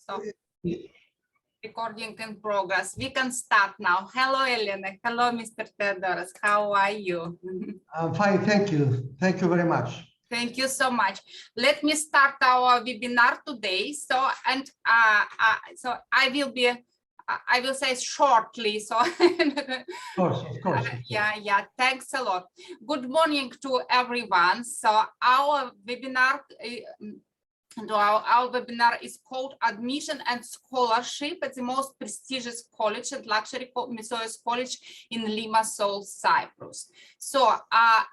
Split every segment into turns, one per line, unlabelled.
So recording in progress. We can start now. Hello, Elena. Hello, Mr. Teodoros. How are you?
I'm fine, thank you. Thank you very much.
Thank you so much. Let me start our webinar today. So, and so I will say shortly. So,
Of course.
Yeah. Thanks a lot. Good morning to everyone. So, our webinar. Our webinar is called Admission and Scholarship at the most prestigious college and luxury Mesoyios College in Limassol, Cyprus. So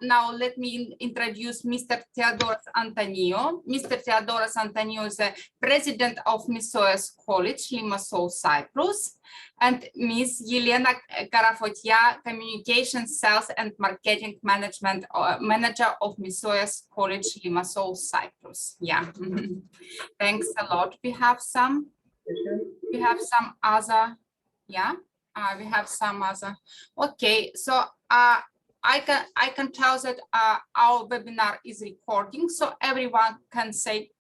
now let me introduce Mr. Teodorosom Antoniu. Mr. Teodorosom Antoniu is the president of Mesoyios College, Limassol, Cyprus, and Ms. Yelenay Karafotyia, communication, sales, and marketing management manager of Mesoyios College, Limassol, Cyprus. Yeah. Thanks a lot. We have some other, yeah. We have some other. Okay, so I can tell that our webinar is recording, so everyone can say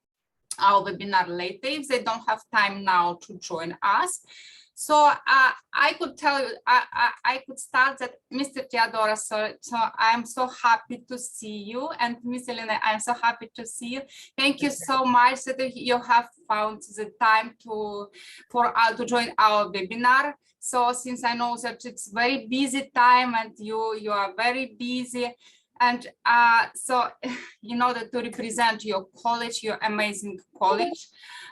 our webinar later if they don't have time now to join us. So I could tell you, I could start that Mr. Teodoros, so I'm so happy to see you, and Ms. Elena, I'm so happy to see you. Thank you so much that you have found the time to join our webinar. So since I know that it's very busy time and you are very busy, and so in order to represent your college, your amazing college,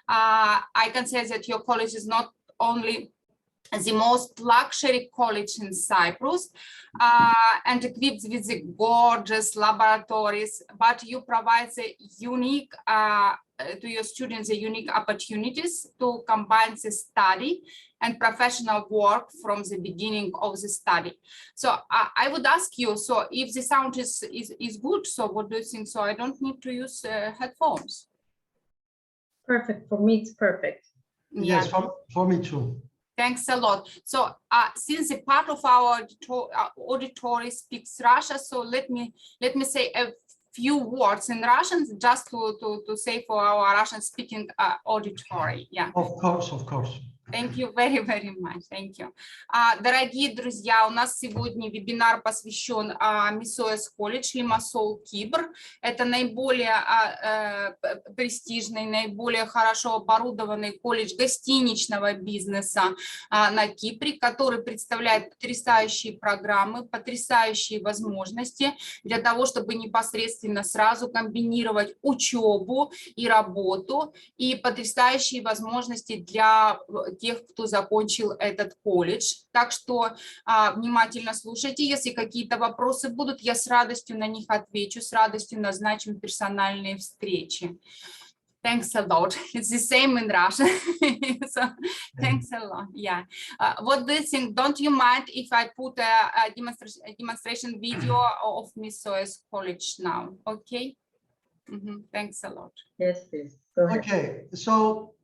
I can say that your college is not only the most luxury college in Cyprus and equipped with the gorgeous laboratories, but you provide the unique to your students the unique opportunities to combine the study and professional work from the beginning of the study. So I would ask you, so if the sound is good, so what do you think? So I don't need to use headphones.
Perfect. For me, it's perfect.
Yeah.
Yes, for me too.
Thanks a lot. So since a part of our auditory speaks Russia, so let me say a few words in Russian just to say for our Russian speaking auditory. Yeah.
Of course.
Thank you very, very much. Thank you. Дорогие друзья, у нас сегодня вебинар посвящен Mesoyios College, Лимассол, Кипр. Это наиболее престижный, наиболее хорошо оборудованный колледж гостиничного бизнеса на Кипре, который представляет потрясающие программы, потрясающие возможности для того, чтобы непосредственно сразу комбинировать учебу и работу, и потрясающие возможности для тех, кто закончил этот колледж. Так что внимательно слушайте. Если какие-то вопросы будут, я с радостью на них отвечу, с радостью назначим персональные встречи. Thanks a lot. It's the same in Russian. So thanks a lot. Yeah. What do you think? Don't you mind if I put a demonstration video of Mesoyios College now? Okay. Thanks a lot.
Yes, please. Go ahead.
Okay. So,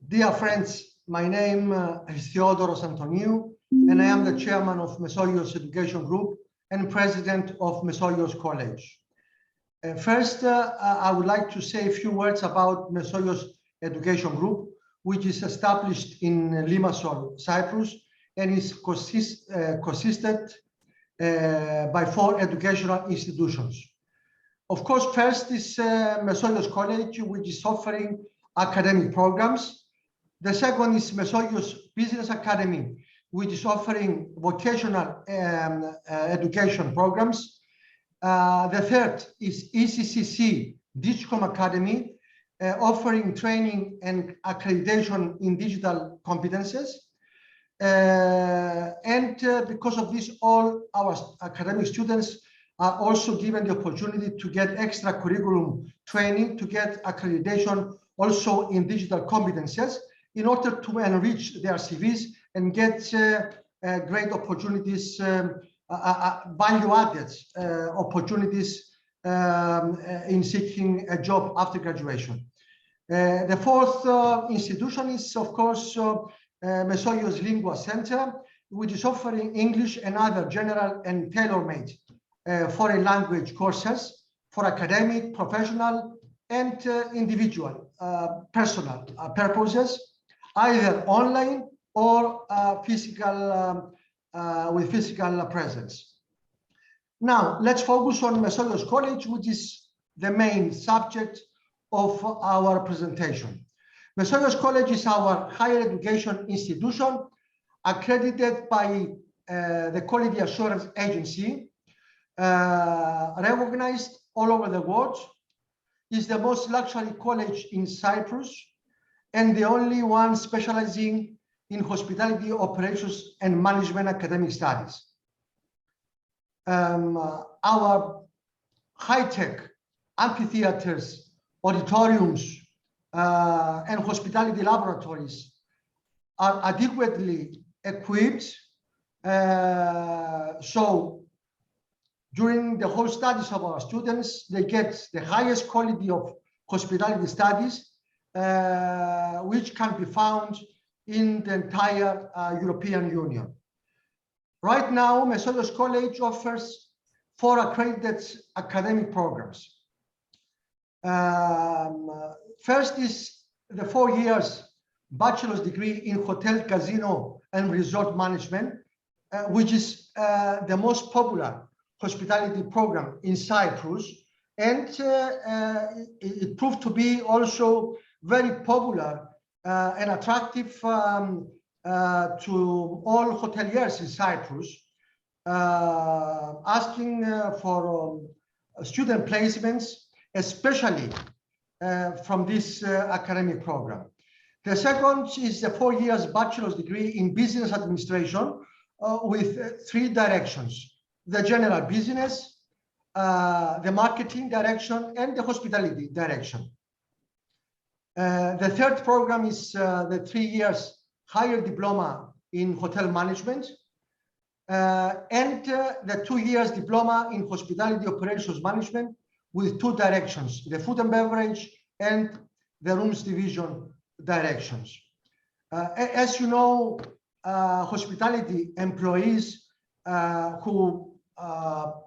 dear friends, my name is Teodorosom Antoniu, and I am the chairman of Mesoyios Education Group and president of Mesoyios College. First, I would like to say a few words about Mesoyios Education Group, which is established in Limassol, Cyprus, and is consisted by 4 educational institutions. Of course, first is Mesoyios College, which is offering academic programs. The second is Mesoyios Business Academy, which is offering vocational education programs. The third is ECCC Digicom Academy, offering training and accreditation in digital competences. And because of this, all our academic students are also given the opportunity to get extra curriculum training, to get accreditation also in digital competences, in order to enrich their CVs and get great opportunities, value-added opportunities in seeking a job after graduation. The fourth institution is, of course, Mesoyios Lingua Center, which is offering English and other general and tailor-made foreign language courses for academic, professional, and individual, personal purposes. either online or with physical presence. Now, let's focus on Mesoyios College, which is the main subject of our presentation. Mesoyios College is our higher education institution accredited by the Quality Assurance Agency, recognized all over the world, is the most luxury college in Cyprus, and the only one specializing in hospitality operations and management academic studies. Our high-tech amphitheaters, auditoriums, and hospitality laboratories are adequately equipped. So during the whole studies of our students, they get the highest quality of hospitality studies, which can be found in the entire European Union. Right now, Mesoyios College offers 4 accredited academic programs. First is the 4 years bachelor's degree in hotel, casino, and resort management, which is the most popular hospitality program in Cyprus, and it proved to be also very popular and attractive to all hoteliers in Cyprus, asking for student placements, especially from this academic program. The second is the 4 years bachelor's degree in business administration with 3 directions: the general business, the marketing direction, and the hospitality direction. The third program is the 3 years higher diploma in hotel management, and the 2 years diploma in hospitality operations management with 2 directions: the food and beverage and the rooms division directions. As you know, hospitality employees who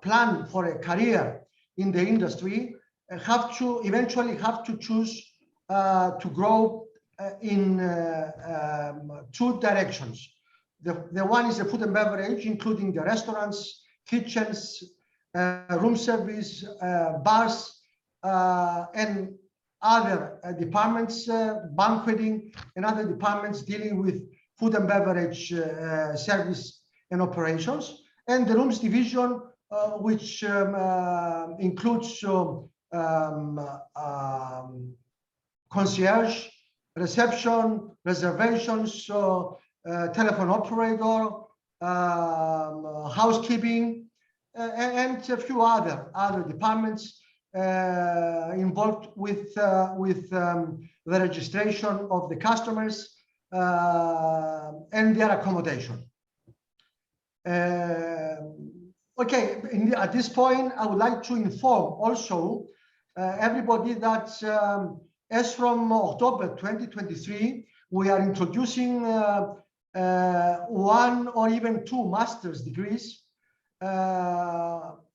plan for a career in the industry eventually have to choose to grow in 2 directions. The one is the food and beverage, including the restaurants, kitchens, room service, bars, and other departments, banqueting, and other departments dealing with food and beverage service and operations. And the rooms division, which includes concierge, reception, reservations, telephone operator, housekeeping, and a few other departments involved with the registration of the customers and their accommodation. Okay, at this point, I would like to inform also everybody that as from October 2023, we are introducing 1 or even 2 master's degrees.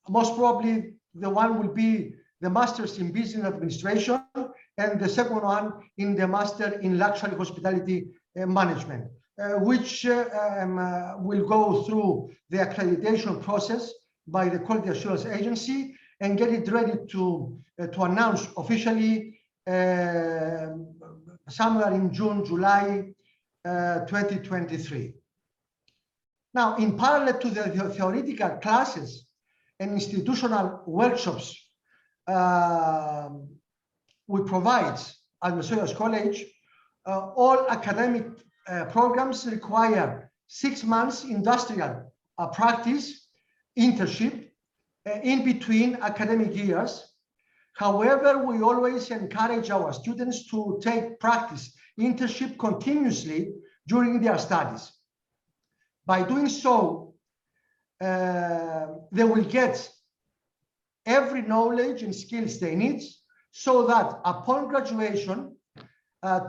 Most probably the one will be the master's in business administration, and the second one in the master in luxury hospitality management, which will go through the accreditation process by the Quality Assurance Agency and get it ready to announce officially somewhere in June, July 2023. Now, in parallel to the theoretical classes and institutional workshops we provide at Mesoyios College, all academic programs require 6 months industrial practice, internship, in between academic years. However, we always encourage our students to take practice internship continuously during their studies. By doing so, they will get every knowledge and skills they need, so that upon graduation,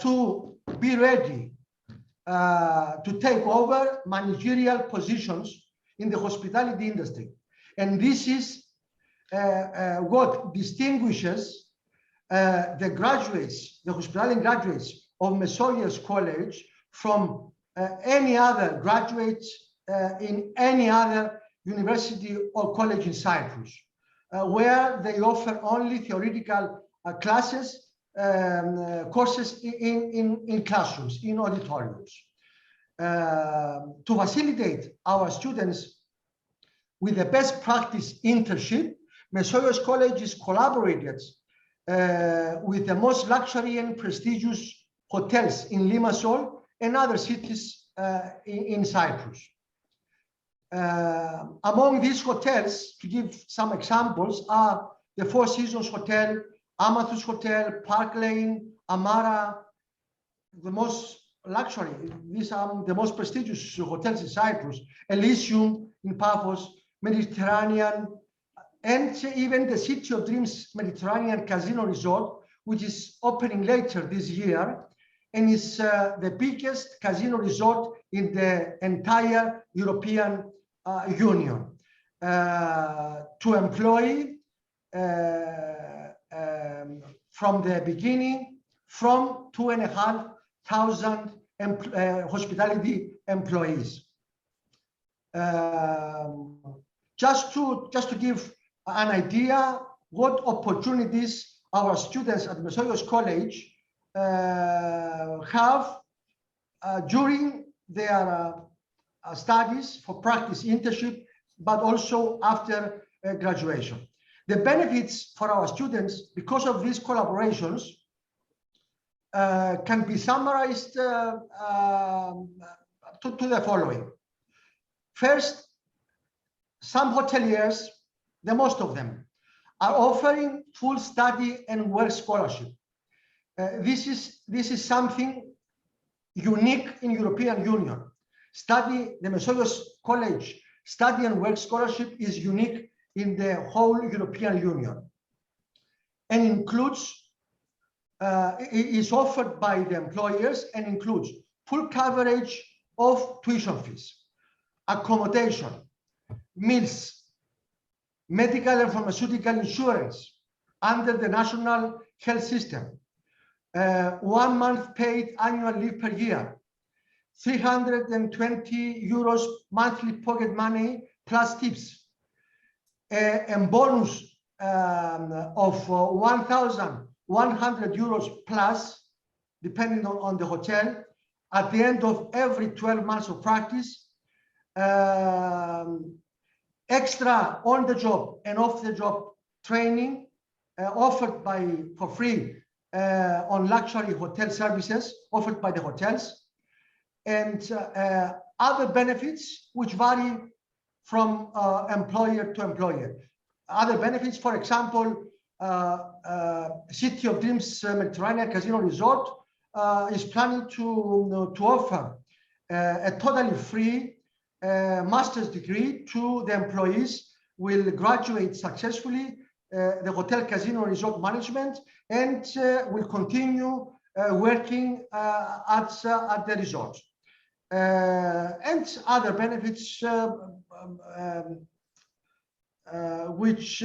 to be ready to take over managerial positions in the hospitality industry. And this is what distinguishes the graduates, the hospitality graduates of Mesoyios College from any other graduate in any other university or college in Cyprus, where they offer only theoretical classes, courses in classrooms, in auditoriums. To facilitate our students with the best practice internship, Mesoyios College is collaborated with the most luxury and prestigious hotels in Limassol and other cities in Cyprus. Among these hotels, to give some examples, are the Four Seasons Hotel, Amathus Hotel, Park Lane, Amara, the most luxury. These are the most prestigious hotels in Cyprus, Elysium in Paphos, Mediterranean, and even the City of Dreams Mediterranean Casino Resort, which is opening later this year, and is the biggest casino resort in the entire European Union. To employ from the beginning from 2,500 hospitality employees. Just to give an idea what opportunities our students at Mesoyios College have during their studies for practice internship, but also after graduation. The benefits for our students because of these collaborations can be summarized to the following. First, some hoteliers, the most of them, are offering full study and work scholarship. This is something unique in European Union. The Mesoyios College study and work scholarship is unique in the whole European Union, and includes is offered by the employers and includes full coverage of tuition fees, accommodation, meals, medical and pharmaceutical insurance under the national health system, 1 month paid annual leave per year, 320 euros monthly pocket money plus tips, and bonus of 1,100 euros plus, depending on the hotel, at the end of every 12 months of practice, extra on-the-job and off-the-job training offered for free on luxury hotel services offered by the hotels, and other benefits which vary from employer to employer. Other benefits, for example, City of Dreams Mediterranean Casino Resort is planning to offer a totally free master's degree to the employees will graduate successfully the hotel casino resort management and will continue working at the resort. And other benefits which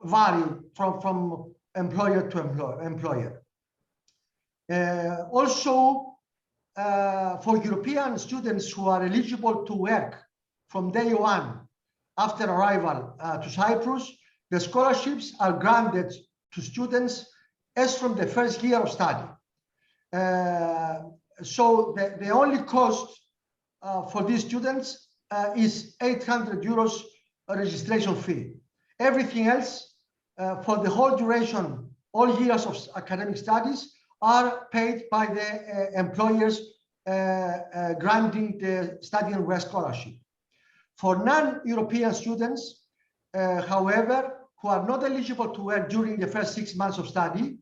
vary from employer to employer. Also, for European students who are eligible to work from day one after arrival to Cyprus, the scholarships are granted to students as from the first year of study. So the only cost for these students is 800 euros registration fee. Everything else for the whole duration, all years of academic studies, are paid by the employers granting the study and work scholarship. For non-European students, however, who are not eligible to work during the first 6 months of study,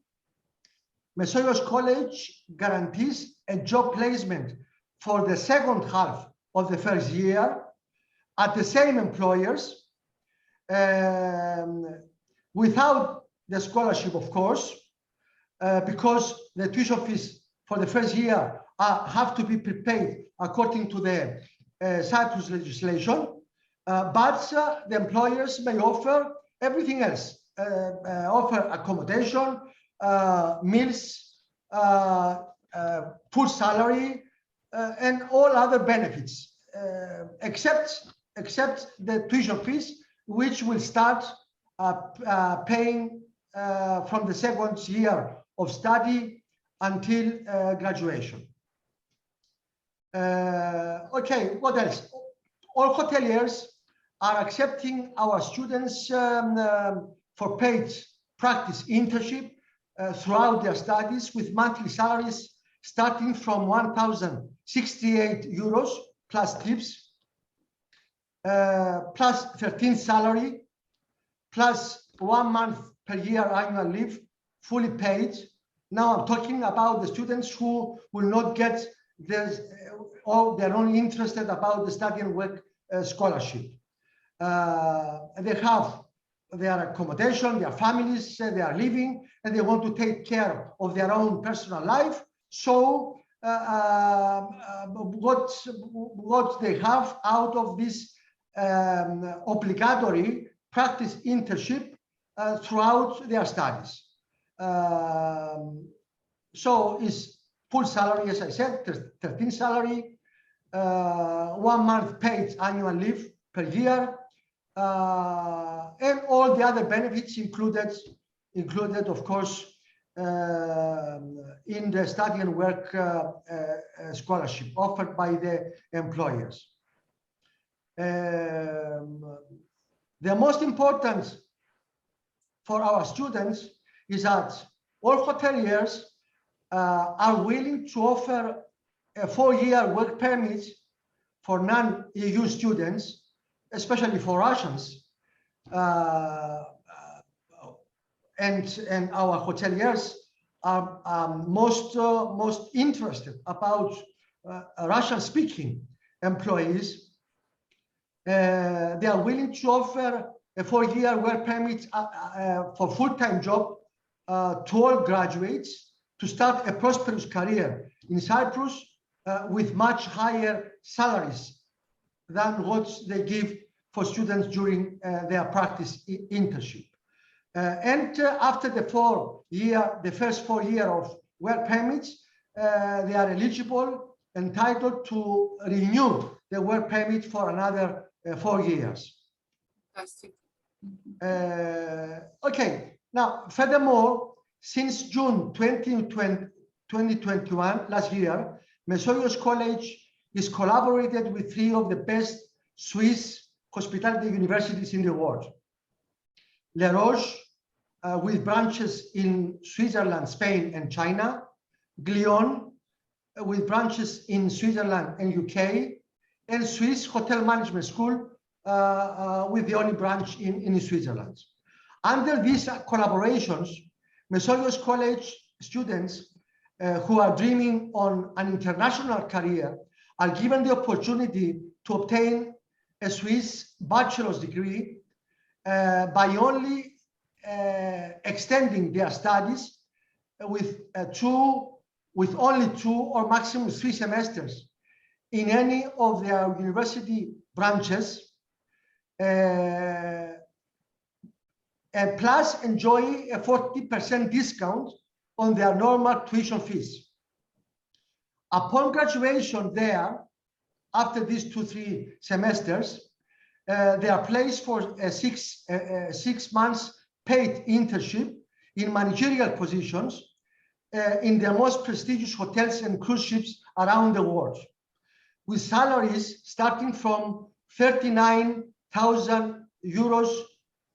Mesoyios College guarantees a job placement for the second half of the first year at the same employers, without the scholarship, of course, because the tuition fees for the first year have to be prepaid according to the Cyprus legislation, but the employers may offer everything else, offer accommodation, meals, full salary, and all other benefits, except the tuition fees, which will start paying from the second year of study until graduation. Okay, what else? All hoteliers are accepting our students for paid practice internship throughout their studies, with monthly salaries starting from 1,068 euros plus tips, plus 13th salary, plus 1 month per year annual leave, fully paid. Now I'm talking about the students who will not get or they're only interested about the study and work scholarship. They have their accommodation, their families, they are living, and they want to take care of their own personal life. So what they have out of this obligatory practice internship throughout their studies. So is full salary, as I said, 13th salary, 1 month paid annual leave per year, and all the other benefits included, of course, in the study and work scholarship offered by the employers. The most important for our students is that all hoteliers are willing to offer a 4-year work permit for non-EU students, especially for Russians. And our hoteliers are most interested about Russian-speaking employees. They are willing to offer a 4-year work permit for full-time job to all graduates to start a prosperous career in Cyprus with much higher salaries than what they give for students during their practice internship. And after the first 4 years of work permits, they are eligible, entitled to renew the work permit for another 4 years.
Fantastic.
Okay, now furthermore, since June 2021, last year, Mesoyios College is collaborated with 3 of the best Swiss hospitality universities in the world. Le Roche, with branches in Switzerland, Spain, and China. Glion, with branches in Switzerland and UK. And Swiss Hotel Management School, with the only branch in Switzerland. Under these collaborations, Mesoyios College students who are dreaming on an international career are given the opportunity to obtain a Swiss bachelor's degree by only extending their studies with only 2 or maximum 3 semesters in any of their university branches, and plus enjoy a 40% discount on their normal tuition fees. Upon graduation there, after these 2-3 semesters, they are placed for a 6 months paid internship in managerial positions in the most prestigious hotels and cruise ships around the world, with salaries starting from 39,000 euros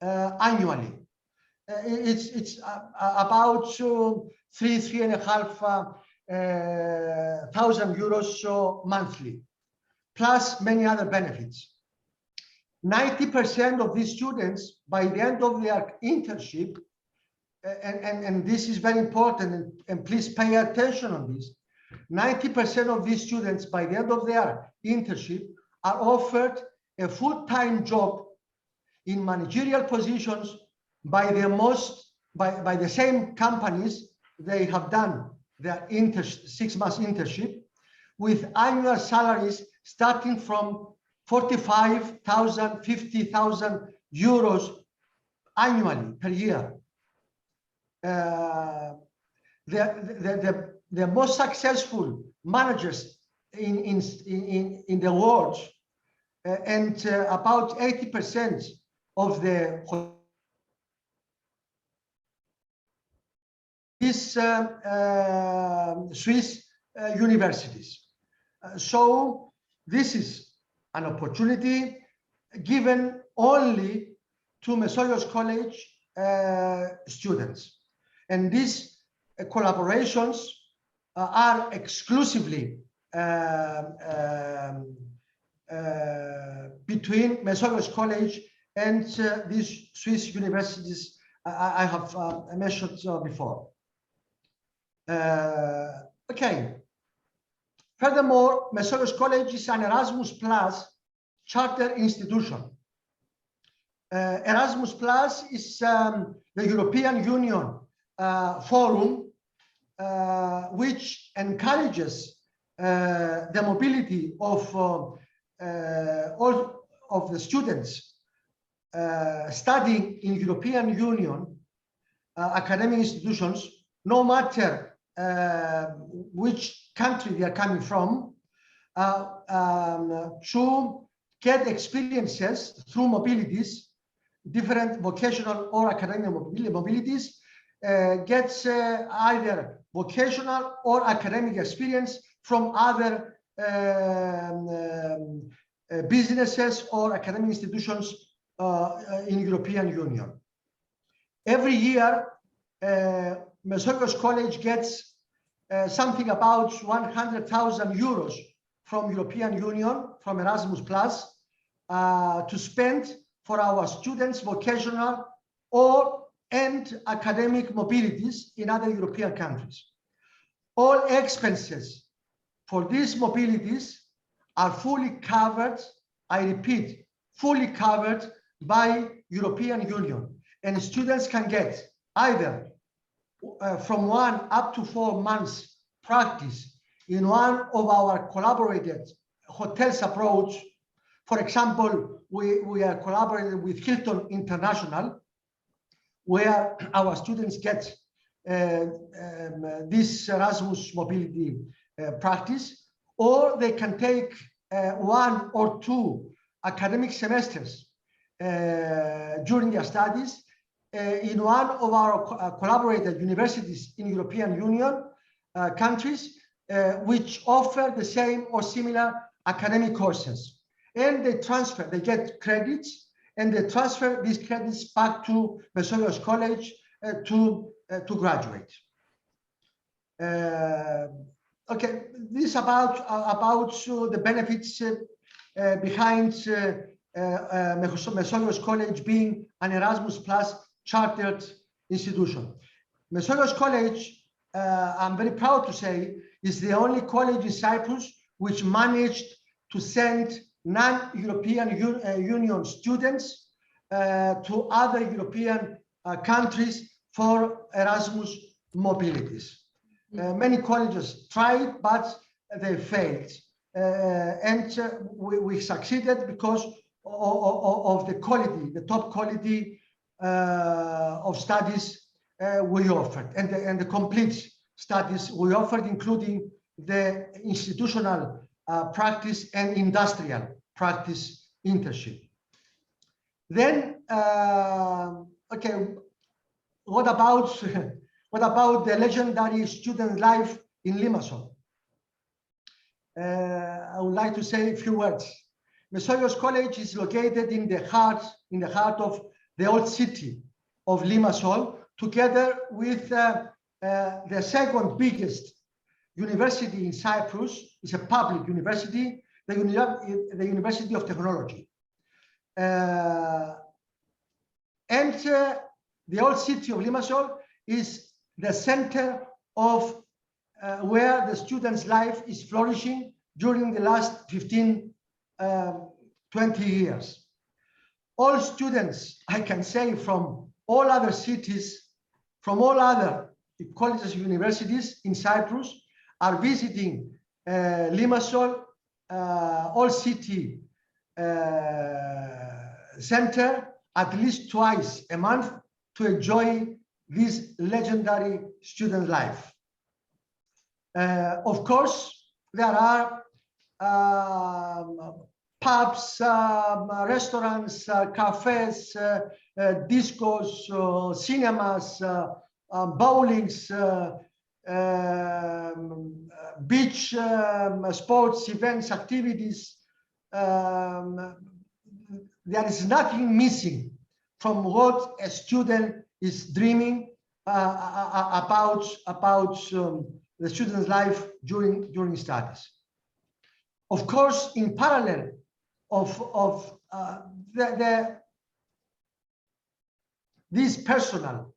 annually. It's about 3,500 euros monthly, plus many other benefits. 90% of these students, by the end of their internship, and this is very important, and please pay attention on this, 90% of these students, by the end of their internship, are offered a full-time job in managerial positions by the same companies they have done their 6 months internship, with annual salaries starting from 45,000, 50,000 euros annually per year. The the most successful managers in the world, and about 80% of the Swiss universities. So this is an opportunity given only to Mesoyios College students. And these collaborations are exclusively between Mesoyios College and these Swiss universities I have mentioned before. Okay. Furthermore, Mesoyios College is an Erasmus Plus charter institution. Erasmus Plus is the European Union forum which encourages the mobility of all of the students studying in European Union academic institutions, no matter which country they are coming from, to get experiences through mobilities, different vocational or academic mobilities, gets either vocational or academic experience from other businesses or academic institutions in European Union. Every year, Mesoyios College gets something about 100,000 euros from European Union, from Erasmus Plus, to spend for our students' vocational and academic mobilities in other European countries. All expenses for these mobilities are fully covered, I repeat, fully covered by European Union. And students can get either from 1 up to 4 months practice in one of our collaborated hotels abroad. For example, we are collaborating with Hilton International, where our students get this Erasmus mobility practice, or they can take 1 or 2 academic semesters during their studies in one of our collaborated universities in European Union countries, which offer the same or similar academic courses. And they transfer, they get credits, and they transfer these credits back to Mesoyios College to graduate. Okay, this is about the benefits behind Mesoyios College being an Erasmus Plus chartered institution. Mesoyios College, I'm very proud to say, is the only college in Cyprus which managed to send non-European Union students to other European countries for Erasmus mobilities. Many colleges tried, but they failed. And we succeeded because of the quality, the top quality of studies we offered, and the complete studies we offered, including the institutional practice and industrial practice internship. Then, okay, what about the legendary student life in Limassol? I would like to say a few words. Mesoyios College is located in the heart of the old city of Limassol, together with the second biggest university in Cyprus. Is a public university, the University of Technology. And the old city of Limassol is the center of where the student's life is flourishing during the last 15, 20 years. All students, I can say, from all other cities, from all other colleges and universities in Cyprus, are visiting Limassol, Old City Center at least twice a month to enjoy this legendary student life. Of course, there are pubs, restaurants, cafes, discos, cinemas, bowlings, beach sports, events, activities. There is nothing missing from what a student is dreaming about the student's life during studies. Of course, in parallel of this personal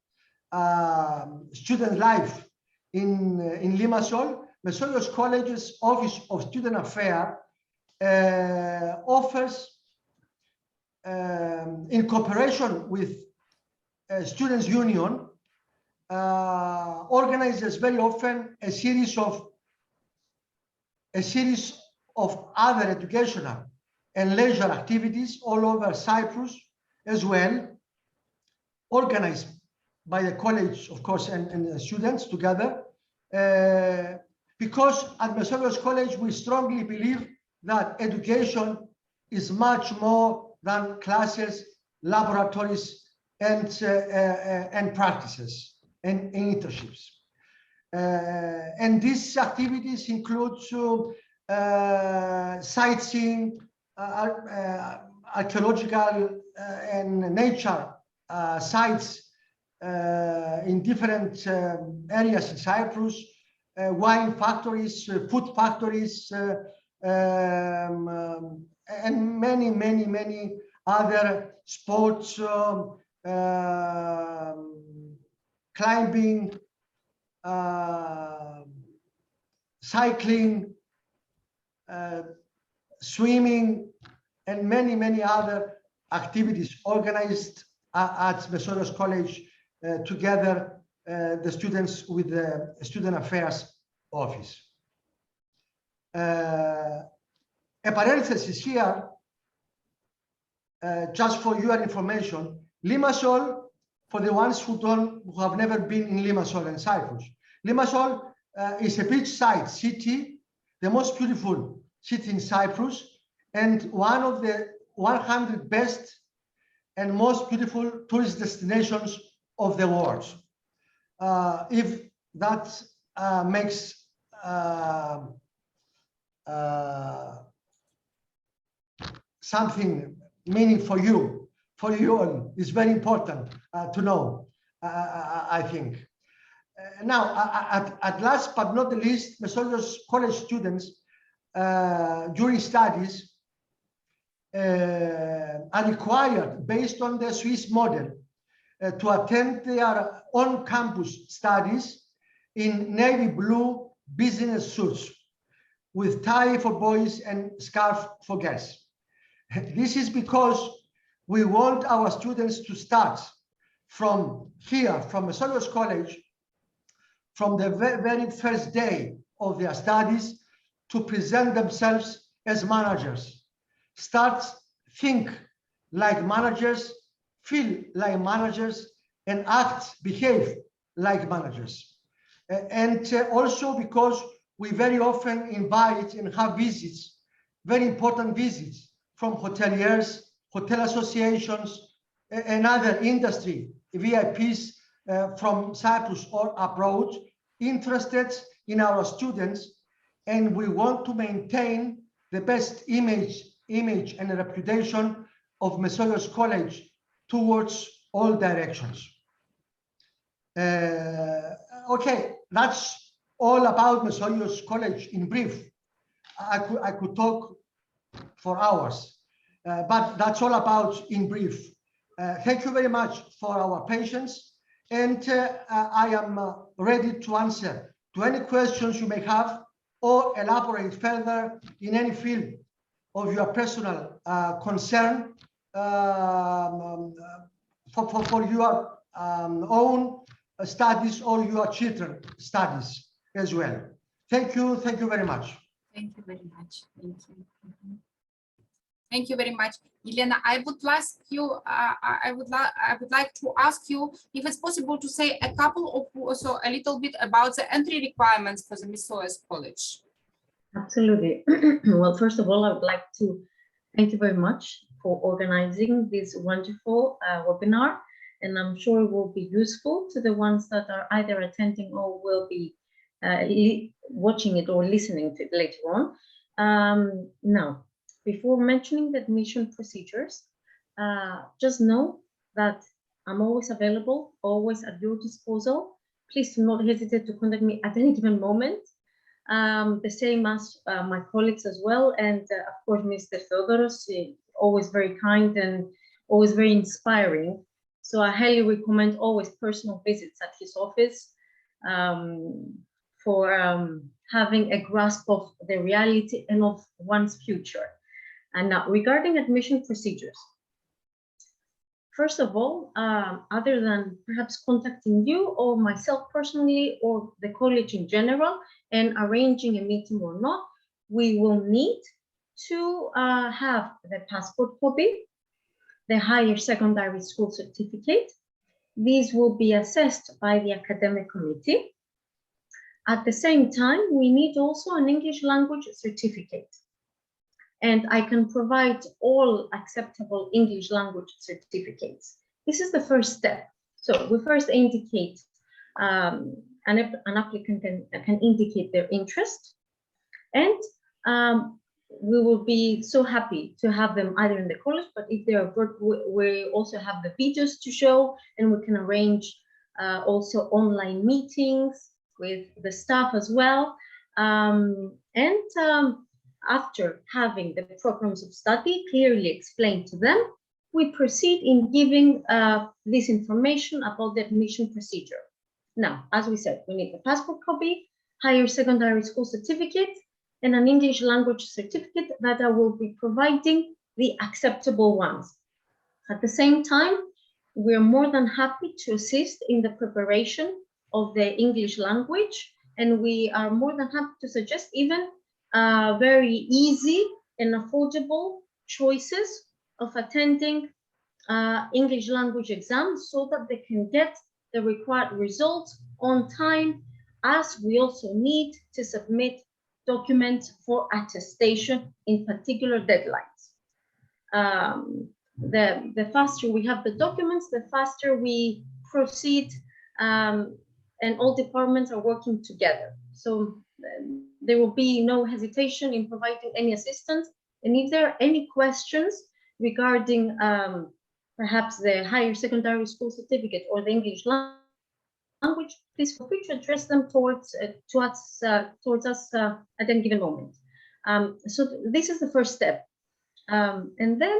student life in Limassol, Mesoyios College's Office of Student Affairs offers, in cooperation with Students' Union, organizes very often a series of other educational and leisure activities all over Cyprus as well, organized by the college, of course, and the students together, because at Mesoyios College we strongly believe that education is much more than classes, laboratories, and practices and internships. And these activities include sightseeing, archaeological and nature sites in different areas in Cyprus, wine factories, food factories, and many other sports, climbing, cycling, swimming, and many other activities organized at Mesoyios College together, the students with the Student Affairs Office. A parenthesis here, just for your information, Limassol, for the ones who have never been in Limassol and Cyprus. Limassol is a beachside city, the most beautiful city in Cyprus, and one of the 100 best and most beautiful tourist destinations of the world. If that makes something meaning for you all, is very important to know, I think. Now, at last but not the least, Mesoyios College students during studies are required, based on the Swiss model, to attend their on-campus studies in navy blue business suits with tie for boys and scarf for girls. This is because we want our students to start from here, from Mesoyios College, from the very first day of their studies, to present themselves as managers. Think like managers, feel like managers, and behave like managers. And also because we very often invite and have visits, very important visits, from hoteliers, hotel associations, and other industry VIPs from Cyprus or abroad, interested in our students, and we want to maintain the best image and reputation of Mesoyios College towards all directions. Okay, that's all about Mesoyios College in brief. I could talk for hours, but that's all about in brief. Thank you very much for our patience, and I am ready to answer to any questions you may have or elaborate further in any field of your personal concern for your own studies or your children's studies as well. Thank you very much.
Thank you very much. Thank you. Thank you very much, Elena. I would ask you. I would like to ask you if it's possible to say a couple of also a little bit about the entry requirements for the Mesoyios College.
Absolutely. Well, first of all, I would like to thank you very much for organizing this wonderful webinar, and I'm sure it will be useful to the ones that are either attending or will be watching it or listening to it later on. Now, before mentioning the admission procedures, just know that I'm always available, always at your disposal. Please do not hesitate to contact me at any given moment. The same as my colleagues as well, and of course, Mr. Theodoros, always very kind and always very inspiring. So I highly recommend always personal visits at his office for having a grasp of the reality and of one's future. And now, regarding admission procedures, first of all, other than perhaps contacting you or myself personally or the college in general and arranging a meeting or not, we will need to have the passport copy, the higher secondary school certificate. These will be assessed by the academic committee. At the same time, we need also an English language certificate. And I can provide all acceptable English language certificates. This is the first step. So we first indicate, an applicant can indicate their interest, and we will be so happy to have them either in the college, but if they are abroad, we also have the videos to show, and we can arrange also online meetings with the staff as well. After having the programs of study clearly explained to them, we proceed in giving this information about the admission procedure. Now, as we said, we need the passport copy, higher secondary school certificate, and an English language certificate that I will be providing the acceptable ones. At the same time, we are more than happy to assist in the preparation of the English language, and we are more than happy to suggest even very easy and affordable choices of attending English language exams so that they can get the required results on time, as we also need to submit documents for attestation in particular deadlines. The faster we have the documents, the faster we proceed, and all departments are working together. So there will be no hesitation in providing any assistance. And if there are any questions regarding perhaps the higher secondary school certificate or the English language, please feel free to address them towards us at any given moment. So this is the first step. And then,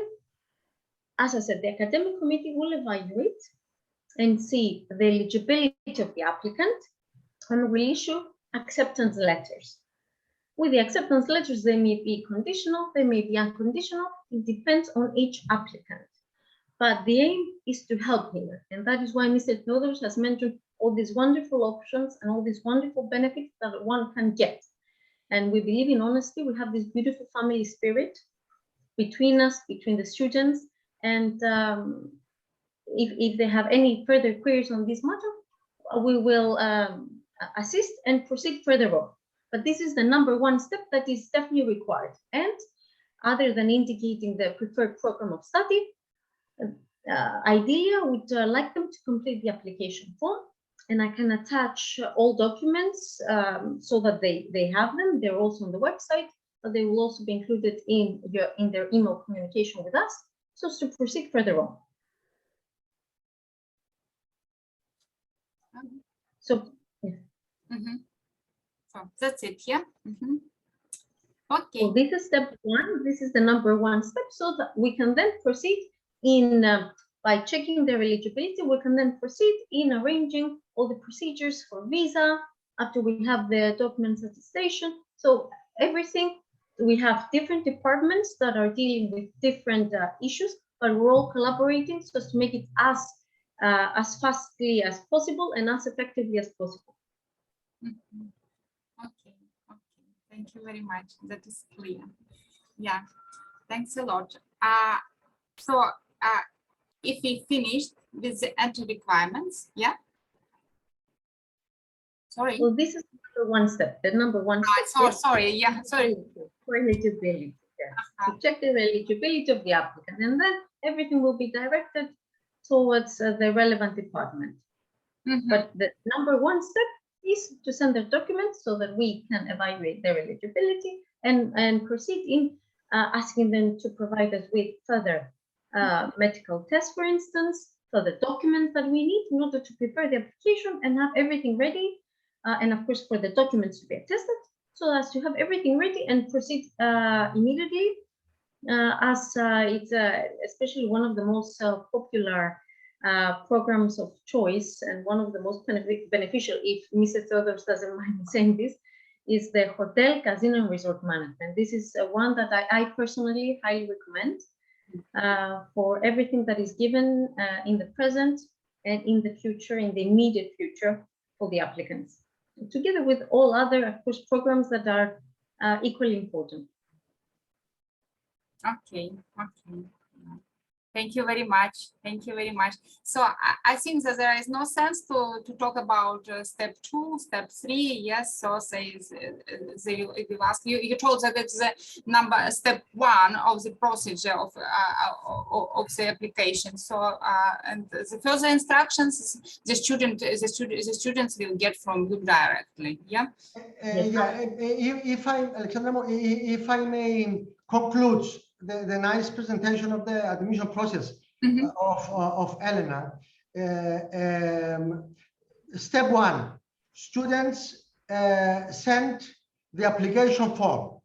as I said, the academic committee will evaluate and see the eligibility of the applicant and will issue acceptance letters. With the acceptance letters, they may be conditional, they may be unconditional. It depends on each applicant. But the aim is to help him. And that is why Mr. Teodorosomantoniou has mentioned all these wonderful options and all these wonderful benefits that one can get. And we believe in honesty. We have this beautiful family spirit between us, between the students. And if they have any further queries on this matter, we will assist and proceed further on. But this is the #1 step that is definitely required. And other than indicating the preferred program of study, ideally, I would like them to complete the application form, and I can attach all documents so that they have them. They're also on the website, but they will also be included in their email communication with us, so as to proceed further on. So, yeah.
So that's it, yeah. Okay.
So this is step 1. This is the #1 step, so that we can then proceed in by checking their eligibility. We can then proceed in arranging all the procedures for visa after we have the documents attestation. So everything, we have different departments that are dealing with different issues, but we're all collaborating so as to make it as fastly as possible and as effectively as possible.
Okay, thank you very much. That is clear. Yeah. Thanks a lot. So if we finished with the entry requirements, yeah. Sorry.
Well, this is one step. The number one step.
Sorry. Yeah. Sorry.
For eligibility. To check the eligibility of the applicant, and then everything will be directed towards the relevant department. But the number one step is to send their documents so that we can evaluate their eligibility and proceed in asking them to provide us with further medical tests, for instance, further documents that we need in order to prepare the application and have everything ready. And of course, for the documents to be attested, so as to have everything ready and proceed immediately, as it's especially one of the most popular programs of choice and one of the most beneficial, if Mrs. Teodorosum doesn't mind saying this, is the hotel, casino, and resort management. This is one that I personally highly recommend for everything that is given in the present and in the future, in the immediate future for the applicants, together with all other, of course, programs that are equally important.
Okay. Thank you very much. So I think that there is no sense to talk about step 2, step 3. Yes. So say they will ask you. You told that it's the step 1 of the procedure of the application. So and the further instructions the students will get from you directly. Yeah.
If I may conclude the nice presentation of the admission process of Elena. Step 1, students send the application form,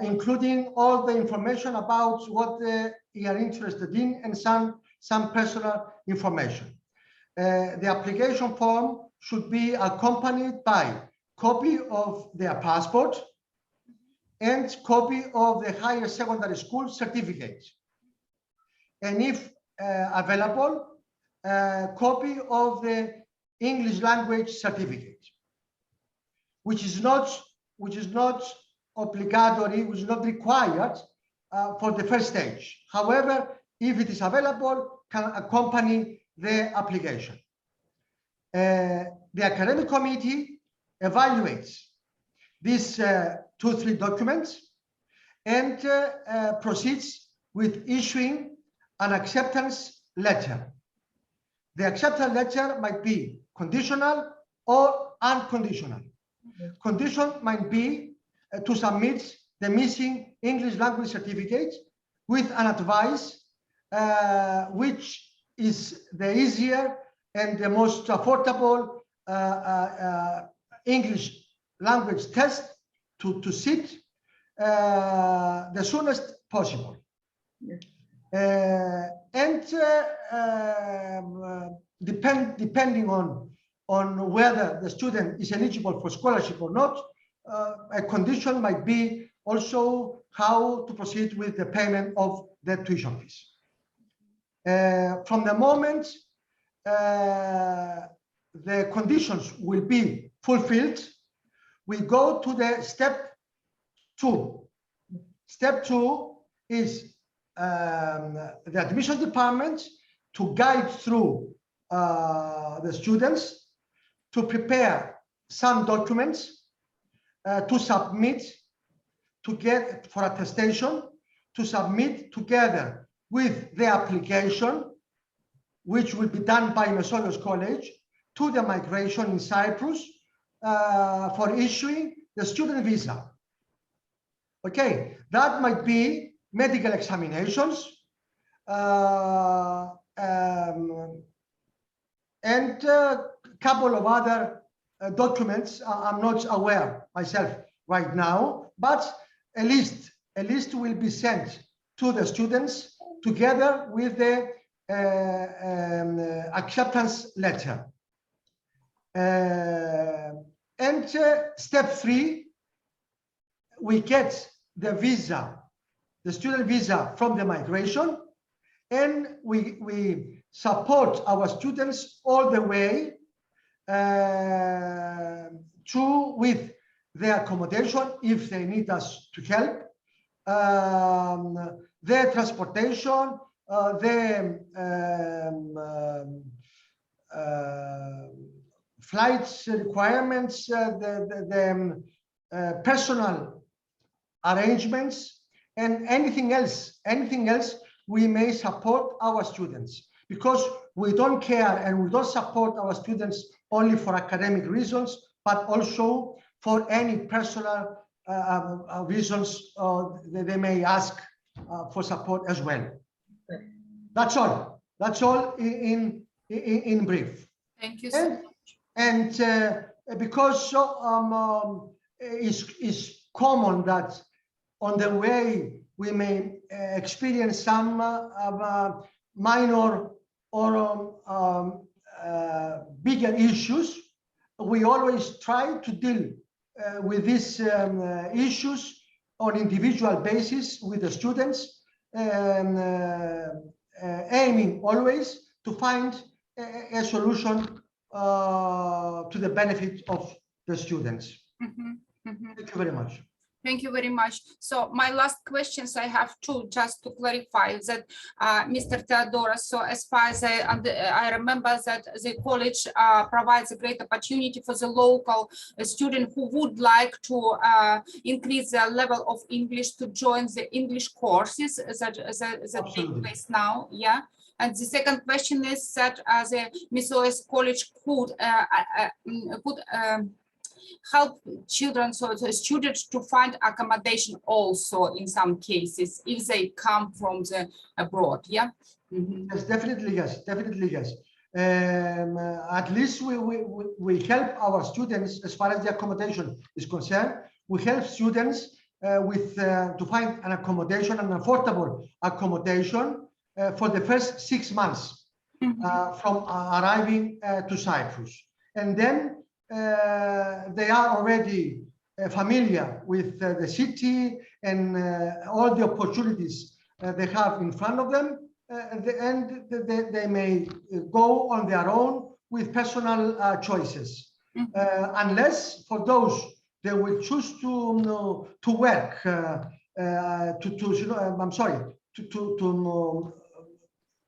including all the information about what they are interested in and some personal information. The application form should be accompanied by copy of their passport and copy of the higher secondary school certificate, and if available, copy of the English language certificate, which is not obligatory, which is not required for the first stage. However, if it is available, can accompany the application. The academic committee evaluates these 2-3 documents and proceeds with issuing an acceptance letter. The acceptance letter might be conditional or unconditional. Condition might be to submit the missing English language certificate with an advice which is the easier and the most affordable English language test to sit the soonest possible. Depending on whether the student is eligible for scholarship or not, a condition might be also how to proceed with the payment of the tuition fees. From the moment the conditions will be fulfilled, we go to the step 2. Step 2 is the admission department to guide through the students to prepare some documents to submit to get for attestation, to submit together with the application, which will be done by Mesoyios College, to the migration in Cyprus for issuing the student visa. Okay, that might be medical examinations and a couple of other documents I'm not aware myself right now, but a list will be sent to the students together with the acceptance letter. And step 3, we get the visa, the student visa from the migration, and we support our students all the way with the accommodation if they need us to help, their transportation, their flights requirements, the personal arrangements, and anything else we may support our students, because we don't care and we don't support our students only for academic reasons, but also for any personal reasons they may ask for support as well. That's all. That's all in brief.
Thank you so much.
And because it's common that on the way we may experience some minor or bigger issues, we always try to deal with these issues on individual basis with the students, aiming always to find a solution to the benefit of the students. Thank you very much.
Thank you very much. So my last questions, I have two, just to clarify that Mr. Theodoros, so as far as I remember that the college provides a great opportunity for the local student who would like to increase their level of English to join the English courses that take place now. Yeah. And the second question is that the Mesoyios College could help children, so the students, to find accommodation also in some cases if they come from the abroad. Yeah.
Yes, definitely yes, definitely yes. At least we help our students as far as the accommodation is concerned. We help students with to find an accommodation, an affordable accommodation for the first 6 months from arriving to Cyprus, and then they are already familiar with the city and all the opportunities they have in front of them, and they may go on their own with personal choices, unless for those they will choose to work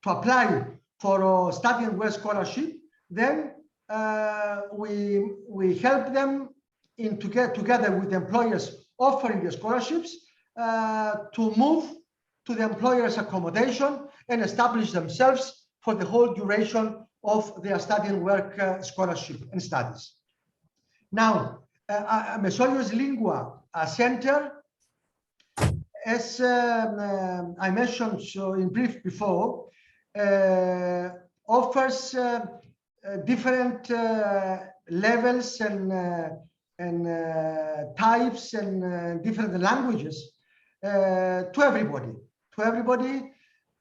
to apply for a study and work scholarship. Then we help them to get together with employers offering the scholarships to move to the employer's accommodation and establish themselves for the whole duration of their study and work scholarship and studies. Now, Mesoyios Lingua Center, as I mentioned in brief before, offers different levels and types and different languages to everybody,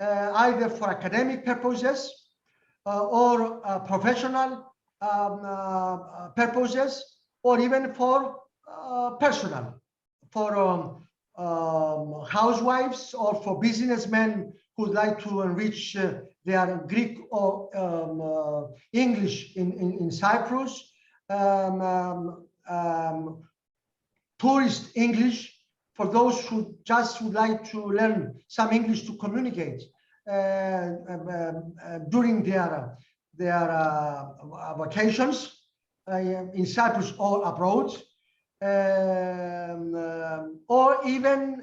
either for academic purposes or professional purposes, or even for personal, for housewives or for businessmen who'd like to enrich their Greek or English in Cyprus, tourist English for those who just would like to learn some English to communicate during their vacations in Cyprus or abroad, or even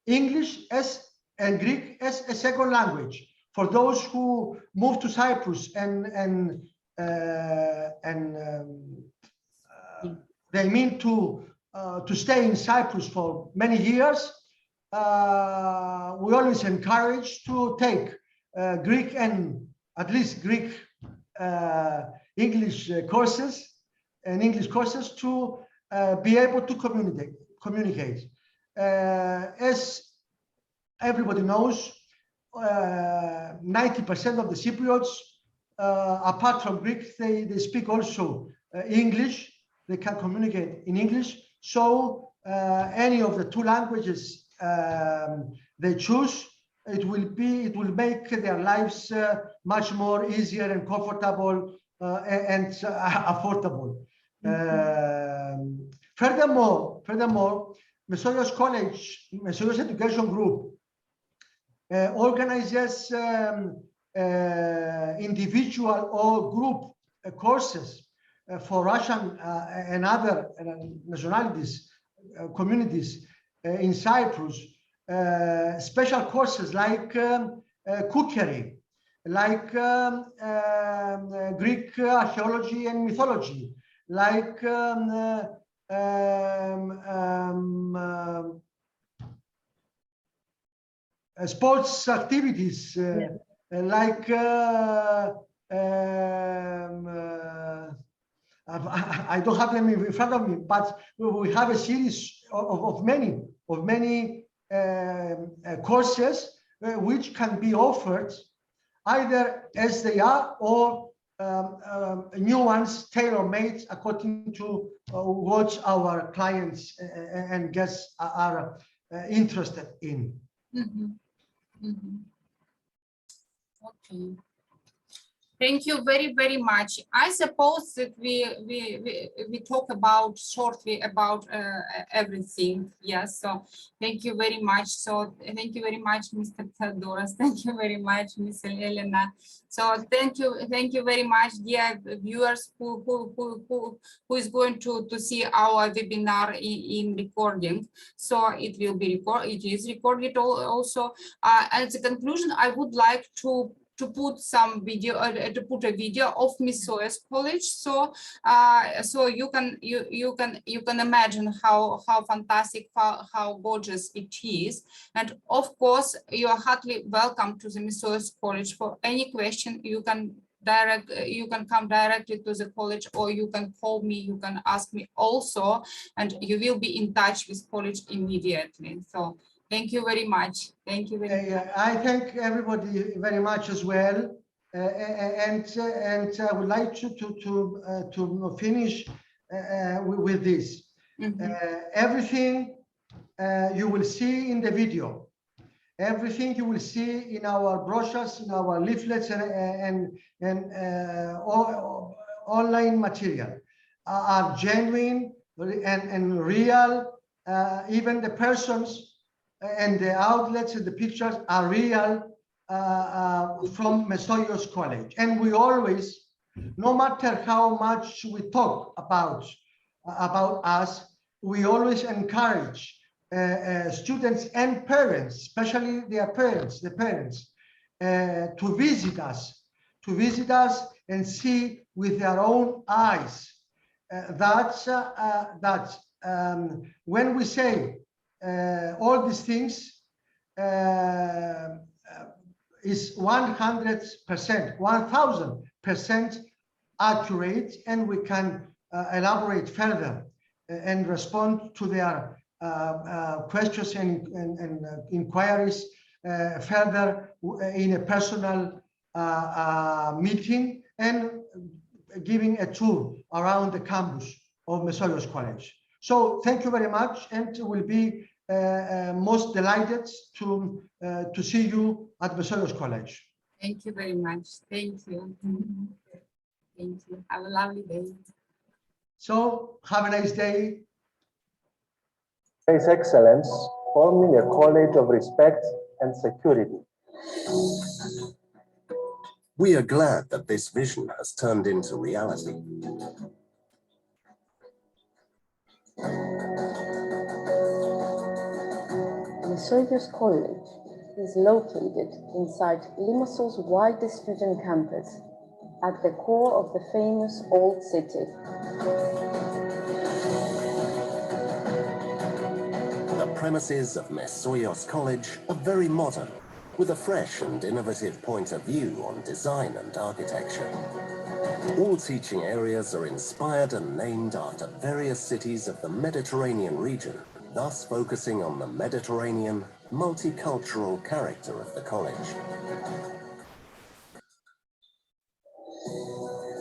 English and Greek as a second language for those who move to Cyprus and they mean to stay in Cyprus for many years. We always encourage to take Greek and at least Greek English courses and English courses to be able to communicate. As everybody knows, 90% of the Cypriots, apart from Greek, they speak also English. They can communicate in English. So any of the two languages they choose, it will make their lives much more easier and comfortable and affordable. Furthermore, Mesoyios College, Mesoyios Education Group organizes individual or group courses for Russian and other nationalities, communities in Cyprus, special courses like cookery, like Greek archaeology and mythology, like sports activities, like I don't have them in front of me, but we have a series of many courses which can be offered either as they are or new ones tailor-made according to what our clients and guests are interested in.
Okay. Thank you very, very much. I suppose that we talk about shortly about everything. Yes. So thank you very much. So thank you very much, Mr. Theodoros. Thank you very much, Ms. Elena. So thank you very much, dear viewers who is going to see our webinar in recording. So it will be it is recorded also. At the conclusion, I would like to put some video, to put a video of Mesoyios College, so so you can imagine how fantastic, how gorgeous it is. And of course, you are heartily welcome to the Mesoyios College. For any question, you can come directly to the college, or you can call me, you can ask me also, and you will be in touch with college immediately. So thank you very much. Thank you very much.
I thank everybody very much as well, and I would like to finish with this. Everything you will see in the video, everything you will see in our brochures, in our leaflets, and online material are genuine and real. Even the persons and the outlets and the pictures are real from Mesoyios College. And we always, no matter how much we talk about us, we always encourage students and parents, especially their parents, to visit us and see with their own eyes that when we say all these things is 100%, 1000% accurate, and we can elaborate further and respond to their questions and inquiries further in a personal meeting and giving a tour around the campus of Mesoyios College. So thank you very much, and we'll be most delighted to see you at Mesoyios College.
Thank you very much. Thank you. Thank you. Have a lovely day.
So have a nice day.
His Excellence, forming a college of respect and security.
We are glad that this vision has turned into reality.
Mesoyios College is located inside Limassola's widest student campus, at the core of the famous Old City.
The premises of Mesoyios College are very modern, with a fresh and innovative point of view on design and architecture. All teaching areas are inspired and named after various cities of the Mediterranean region, thus focusing on the Mediterranean, multicultural character of the college.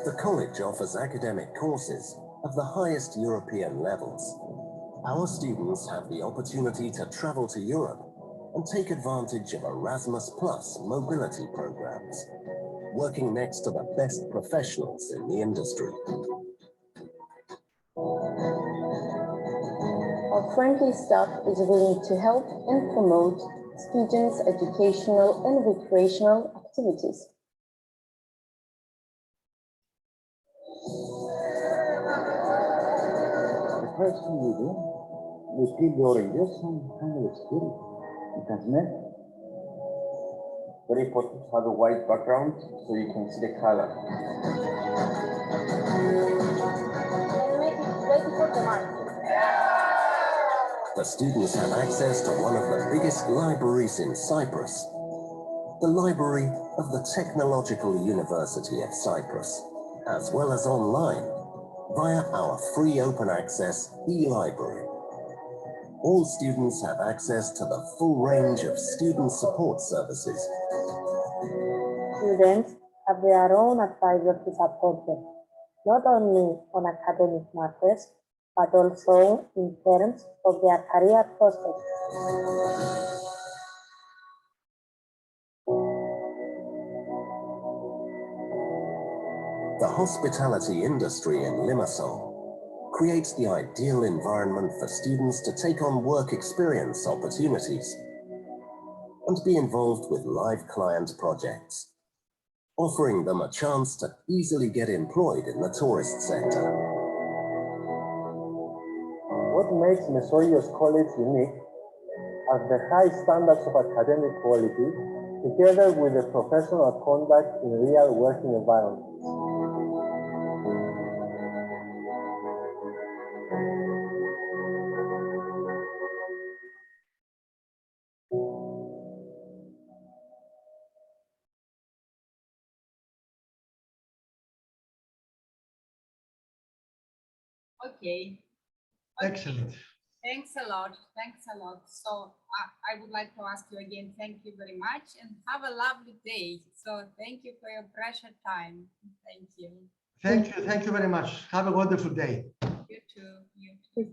The college offers academic courses of the highest European levels. Our students have the opportunity to travel to Europe and take advantage of Erasmus Plus mobility programs, working next to the best professionals in the industry.
Our friendly staff is willing to help and promote students' educational and recreational activities.
The first thing we do, we feel you already some kind of experience. It has met.
Very important to have a white background so you can see the color.
The students have access to one of the biggest libraries in Cyprus, the library of the Technological University of Cyprus, as well as online via our free open access e-library. All students have access to the full range of student support services.
Students have their own advisor to support them, not only on academic matters, but also in terms of their career prospects.
The hospitality industry in Limassol creates the ideal environment for students to take on work experience opportunities and be involved with live client projects, offering them a chance to easily get employed in the tourist sector.
What makes Mesoyios College unique are the high standards of academic quality together with the professional conduct in real working environments.
Okay.
Excellent.
Thanks a lot. Thanks a lot. So I would like to ask you again, thank you very much and have a lovely day. So thank you for your precious time. Thank you.
Thank you very much. Have a wonderful day.
You too. You too.
Take care.